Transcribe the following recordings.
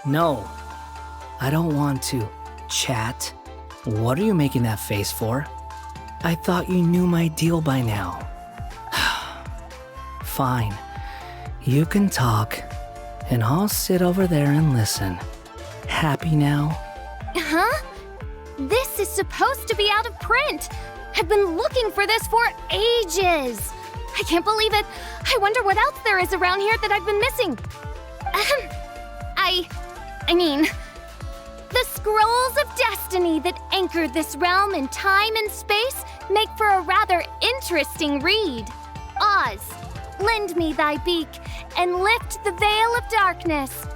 No, I don't want to chat. What are you making that face for? I thought you knew my deal by now. Fine, you can talk, and I'll sit over there and listen. Happy now? Huh? This is supposed to be out of print. I've been looking for this for ages. I can't believe it. I wonder what else there is around here that I've been missing. I mean, the scrolls of destiny that anchored this realm in time and space make for a rather interesting read. Oz, lend me thy beak and lift the veil of darkness.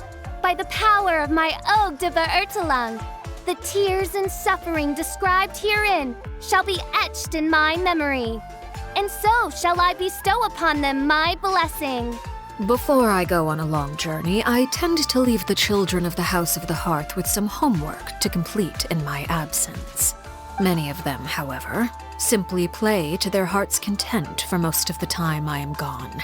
By the power of my Ode de Verurtelang, the tears and suffering described herein shall be etched in my memory, and so shall I bestow upon them my blessing. Before I go on a long journey, I tend to leave the children of the House of the Hearth with some homework to complete in my absence. Many of them, however, simply play to their heart's content for most of the time I am gone,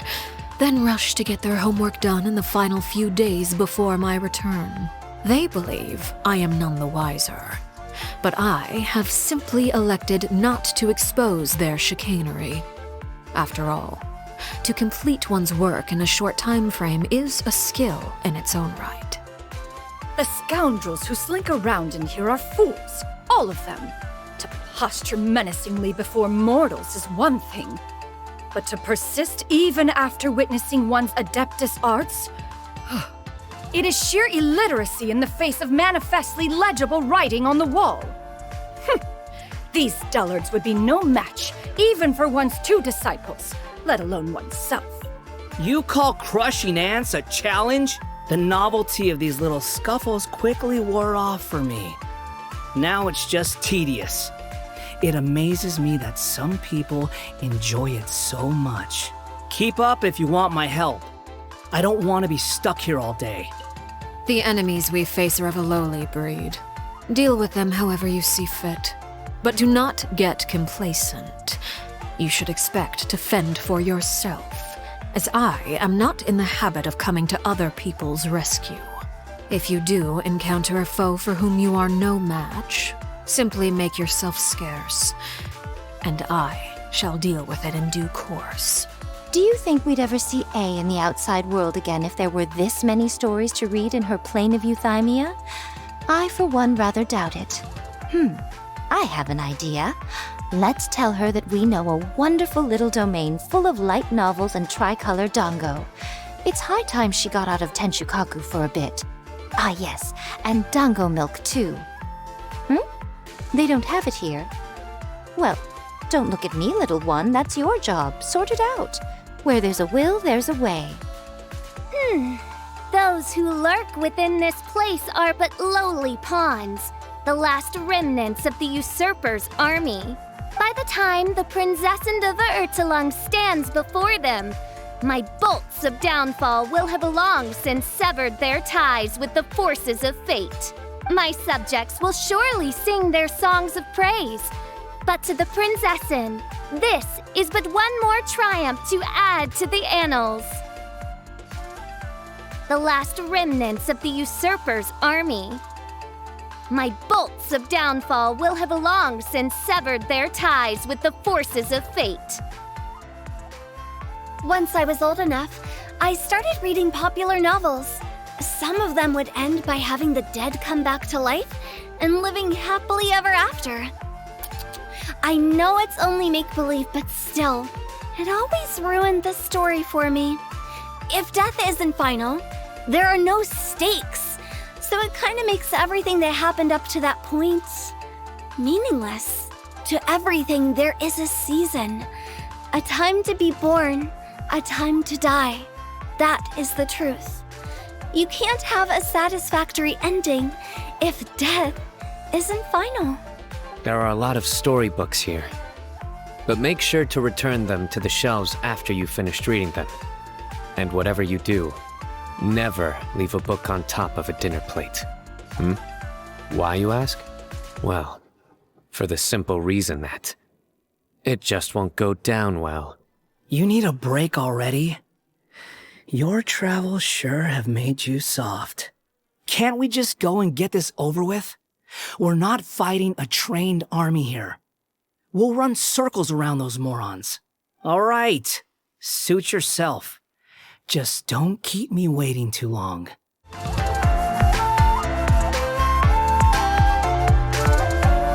then rush to get their homework done in the final few days before my return. They believe I am none the wiser, but I have simply elected not to expose their chicanery. After all, to complete one's work in a short time frame is a skill in its own right. The scoundrels who slink around in here are fools, all of them. To posture menacingly before mortals is one thing, but to persist even after witnessing one's adeptus arts? It is sheer illiteracy in the face of manifestly legible writing on the wall. These dullards would be no match, even for one's two disciples, let alone oneself. You call crushing ants a challenge? The novelty of these little scuffles quickly wore off for me. Now it's just tedious. It amazes me that some people enjoy it so much. Keep up if you want my help. I don't want to be stuck here all day. The enemies we face are of a lowly breed. Deal with them however you see fit. But do not get complacent. You should expect to fend for yourself, as I am not in the habit of coming to other people's rescue. If you do encounter a foe for whom you are no match, simply make yourself scarce, and I shall deal with it in due course. Do you think we'd ever see A in the outside world again if there were this many stories to read in her plane of euthymia? I, for one, rather doubt it. I have an idea. Let's tell her that we know a wonderful little domain full of light novels and tricolor dango. It's high time she got out of Tenshukaku for a bit. Ah yes, and dango milk too. They don't have it here. Well, don't look at me, little one. That's your job. Sort it out. Where there's a will, there's a way. Those who lurk within this place are but lowly pawns, the last remnants of the usurper's army. By the time the Prinzessin of Verurtelang stands before them, my bolts of downfall will have long since severed their ties with the forces of fate. My subjects will surely sing their songs of praise, but to the Prinzessin, this is but one more triumph to add to the annals. The last remnants of the usurper's army. My bolts of downfall will have long since severed their ties with the forces of fate. Once I was old enough, I started reading popular novels. Some of them would end by having the dead come back to life and living happily ever after. I know it's only make-believe, but still, it always ruined the story for me. If death isn't final, there are no stakes, so it kind of makes everything that happened up to that point meaningless. To everything, there is a season. A time to be born, a time to die. That is the truth. You can't have a satisfactory ending if death isn't final. There are a lot of storybooks here, but make sure to return them to the shelves after you've finished reading them. And whatever you do, never leave a book on top of a dinner plate. Why, you ask? Well, for the simple reason that it just won't go down well. You need a break already? Your travels sure have made you soft. Can't we just go and get this over with? We're not fighting a trained army here. We'll run circles around those morons. All right, suit yourself. Just don't keep me waiting too long.